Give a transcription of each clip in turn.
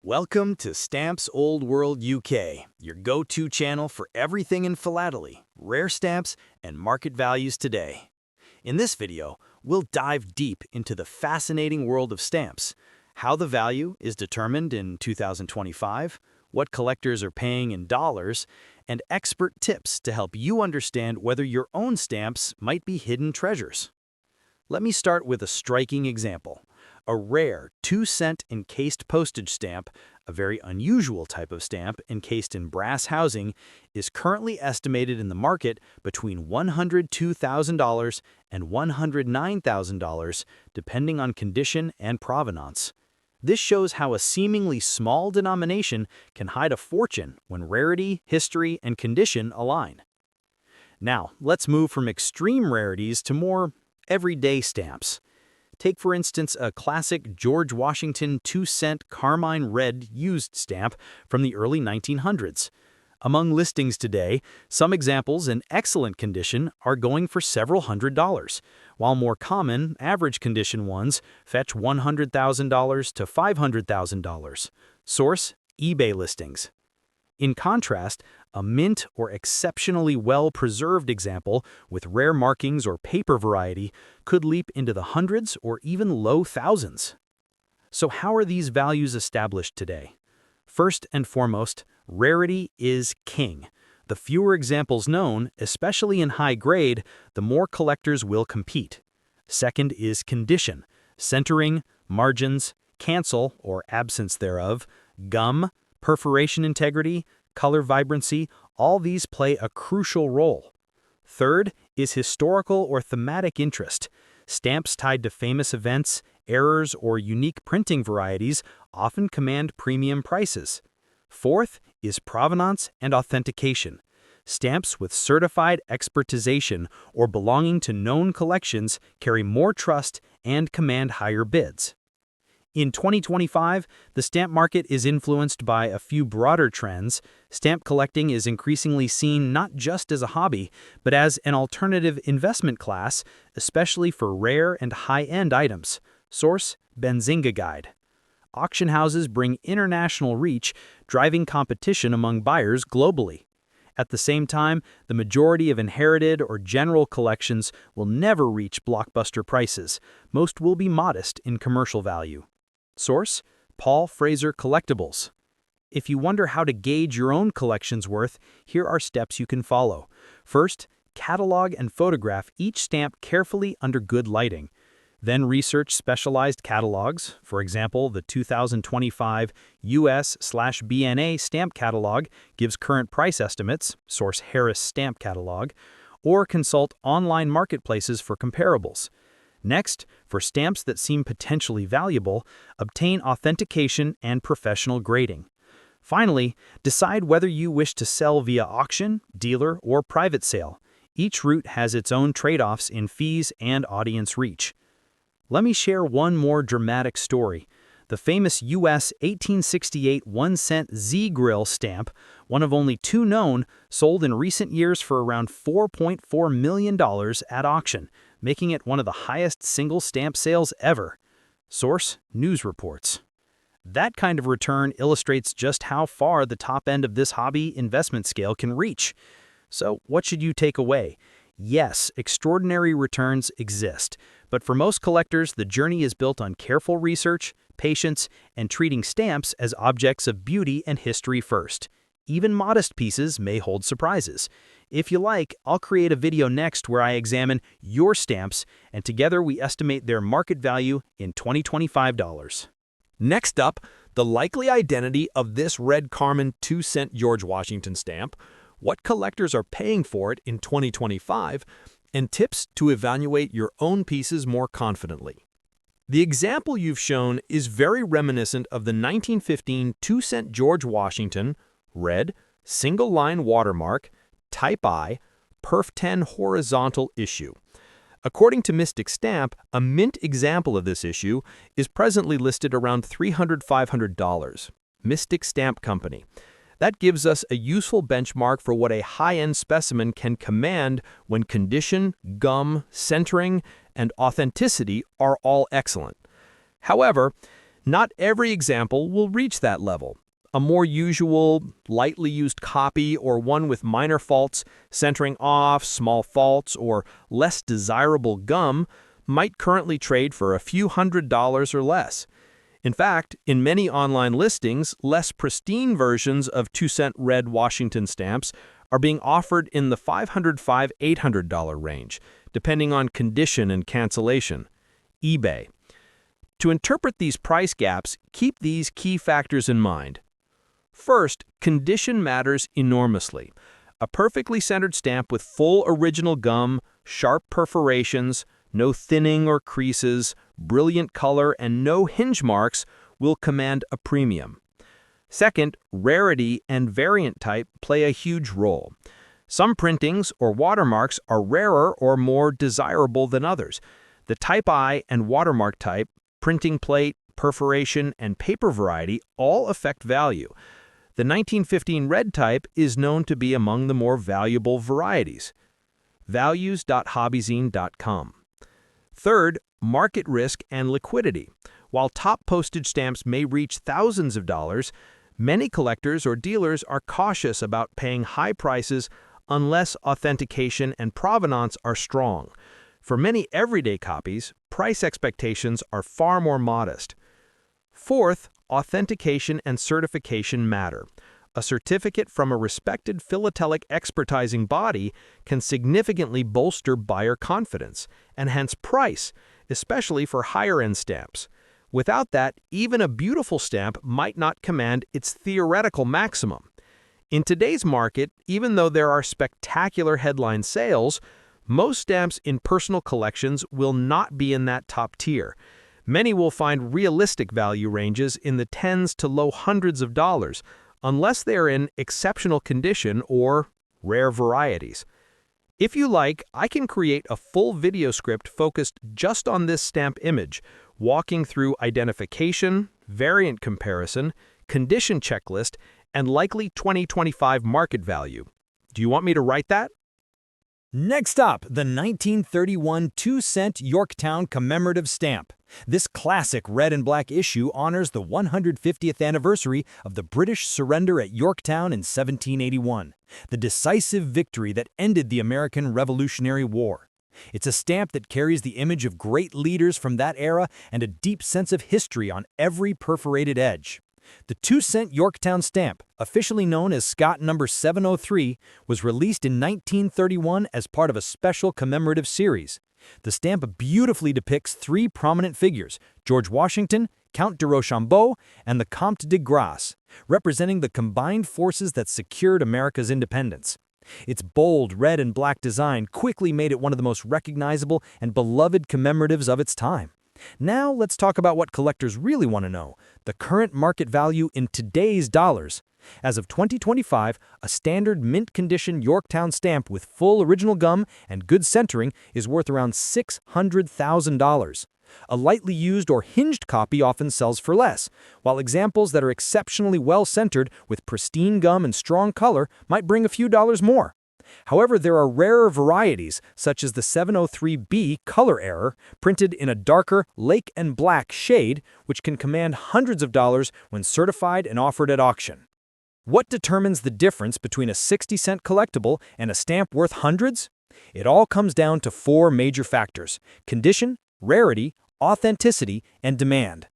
Welcome to Stamps Old World UK, your go-to channel for everything in philately, rare stamps, and market values today. In this video, we'll dive deep into the fascinating world of stamps, how the value is determined in 2025, what collectors are paying in dollars, and expert tips to help you understand whether your own stamps might be hidden treasures. Let me start with a striking example. A rare 2-cent encased postage stamp, a very unusual type of stamp encased in brass housing, is currently estimated in the market between $102,000 and $109,000, depending on condition and provenance. This shows how a seemingly small denomination can hide a fortune when rarity, history, and condition align. Now, let's move from extreme rarities to more everyday stamps. Take, for instance, a classic George Washington 2-cent carmine red used stamp from the early 1900s. Among listings today, some examples in excellent condition are going for several $100s, while more common, average condition ones fetch $100,000 to $500,000. Source: eBay listings. In contrast, a mint or exceptionally well-preserved example with rare markings or paper variety could leap into the hundreds or even low thousands. So how are these values established today? First and foremost, rarity is king. The fewer examples known, especially in high grade, the more collectors will compete. Second is condition, centering, margins, cancel or absence thereof, gum, perforation integrity, color vibrancy, all these play a crucial role. Third is historical or thematic interest. Stamps tied to famous events, errors, or unique printing varieties often command premium prices. Fourth is provenance and authentication. Stamps with certified expertization or belonging to known collections carry more trust and command higher bids. In 2025, the stamp market is influenced by a few broader trends. Stamp collecting is increasingly seen not just as a hobby, but as an alternative investment class, especially for rare and high-end items. Source: Benzinga Guide. Auction houses bring international reach, driving competition among buyers globally. At the same time, the majority of inherited or general collections will never reach blockbuster prices. Most will be modest in commercial value. Source: Paul Fraser Collectibles. If you wonder how to gauge your own collection's worth, here are steps you can follow. First, catalog and photograph each stamp carefully under good lighting. Then research specialized catalogs. For example, the 2025 US/BNA stamp catalog gives current price estimates, source Harris Stamp Catalog, or consult online marketplaces for comparables. Next, for stamps that seem potentially valuable, obtain authentication and professional grading. Finally, decide whether you wish to sell via auction, dealer, or private sale. Each route has its own trade-offs in fees and audience reach. Let me share one more dramatic story. The famous US 1868 1-cent Z-Grill stamp, one of only two known, sold in recent years for around $4.4 million at auction, making it one of the highest single stamp sales ever. Source: news reports. That kind of return illustrates just how far the top end of this hobby investment scale can reach. So what should you take away? Yes, extraordinary returns exist, but for most collectors, the journey is built on careful research, patience, and treating stamps as objects of beauty and history first. Even modest pieces may hold surprises. If you like, I'll create a video next where I examine your stamps, and together we estimate their market value in 2025 dollars. Next up, the likely identity of this red carmine 2-cent George Washington stamp, what collectors are paying for it in 2025, and tips to evaluate your own pieces more confidently. The example you've shown is very reminiscent of the 1915 2-cent George Washington, red, single-line watermark, Type I, Perf 10 horizontal issue. According to Mystic Stamp, a mint example of this issue is presently listed around $300–$500. Mystic Stamp Company. That gives us a useful benchmark for what a high-end specimen can command when condition, gum, centering, and authenticity are all excellent. However, Not every example will reach that level. A more usual, lightly used copy or one with minor faults, centering off, small faults, or less desirable gum might currently trade for a few $100s or less. In fact, in many online listings, less pristine versions of 2-cent red Washington stamps are being offered in the $500–$800 range, depending on condition and cancellation. eBay. To interpret these price gaps, keep these key factors in mind. First, condition matters enormously. A perfectly centered stamp with full original gum, sharp perforations, no thinning or creases, brilliant color, and no hinge marks will command a premium. Second, rarity and variant type play a huge role. Some printings or watermarks are rarer or more desirable than others. The Type I and watermark type, printing plate, perforation, and paper variety all affect value. The 1915 red type is known to be among the more valuable varieties. Values.hobbyzine.com. Third, market risk and liquidity. While top postage stamps may reach thousands of dollars, many collectors or dealers are cautious about paying high prices unless authentication and provenance are strong. For many everyday copies, price expectations are far more modest. Fourth, authentication and certification matter. A certificate from a respected philatelic expertising body can significantly bolster buyer confidence, and hence price, especially for higher-end stamps. Without that, even a beautiful stamp might not command its theoretical maximum. In today's market, even though there are spectacular headline sales, most stamps in personal collections will not be in that top tier. Many will find realistic value ranges in the tens to low hundreds of dollars, unless they are in exceptional condition or rare varieties. If you like, I can create a full video script focused just on this stamp image, walking through identification, variant comparison, condition checklist, and likely 2025 market value. Do you want me to write that? Next up, the 1931 2-cent Yorktown commemorative stamp. This classic red and black issue honors the 150th anniversary of the British surrender at Yorktown in 1781, the decisive victory that ended the American Revolutionary War. It's a stamp that carries the image of great leaders from that era and a deep sense of history on every perforated edge. The 2-cent Yorktown stamp, officially known as Scott No. 703, was released in 1931 as part of a special commemorative series. The stamp beautifully depicts three prominent figures, George Washington, Count de Rochambeau, and the Comte de Grasse, representing the combined forces that secured America's independence. Its bold red and black design quickly made it one of the most recognizable and beloved commemoratives of its time. Now let's talk about what collectors really want to know, the current market value in today's dollars. As of 2025, a standard mint-condition Yorktown stamp with full original gum and good centering is worth around $600,000. A lightly used or hinged copy often sells for less, while examples that are exceptionally well-centered with pristine gum and strong color might bring a few dollars more. However, there are rarer varieties, such as the 703B color error, printed in a darker lake and black shade, which can command hundreds of dollars when certified and offered at auction. What determines the difference between a 60-cent collectible and a stamp worth hundreds? It all comes down to four major factors: condition, rarity, authenticity, and demand.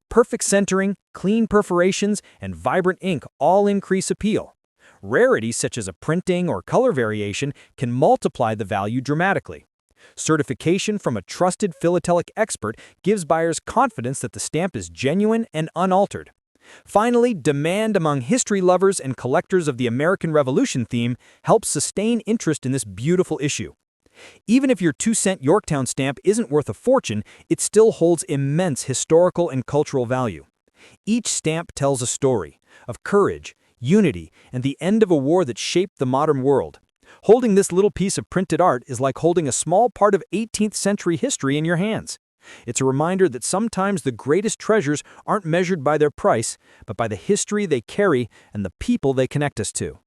Perfect centering, clean perforations, and vibrant ink all increase appeal. Rarities such as a printing or color variation can multiply the value dramatically. Certification from a trusted philatelic expert gives buyers confidence that the stamp is genuine and unaltered. Finally, demand among history lovers and collectors of the American Revolution theme helps sustain interest in this beautiful issue. Even if your 2-cent Yorktown stamp isn't worth a fortune, it still holds immense historical and cultural value. Each stamp tells a story of courage, unity, and the end of a war that shaped the modern world. Holding this little piece of printed art is like holding a small part of 18th century history in your hands. It's a reminder that sometimes the greatest treasures aren't measured by their price, but by the history they carry and the people they connect us to.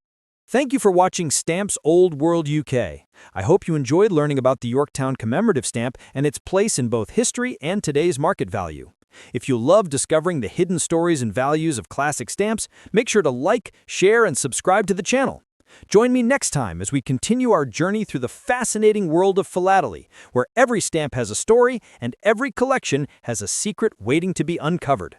Thank you for watching Stamps Old World UK. I hope you enjoyed learning about the Yorktown commemorative stamp and its place in both history and today's market value. If you love discovering the hidden stories and values of classic stamps, make sure to like, share, and subscribe to the channel. Join me next time as we continue our journey through the fascinating world of philately, where every stamp has a story and every collection has a secret waiting to be uncovered.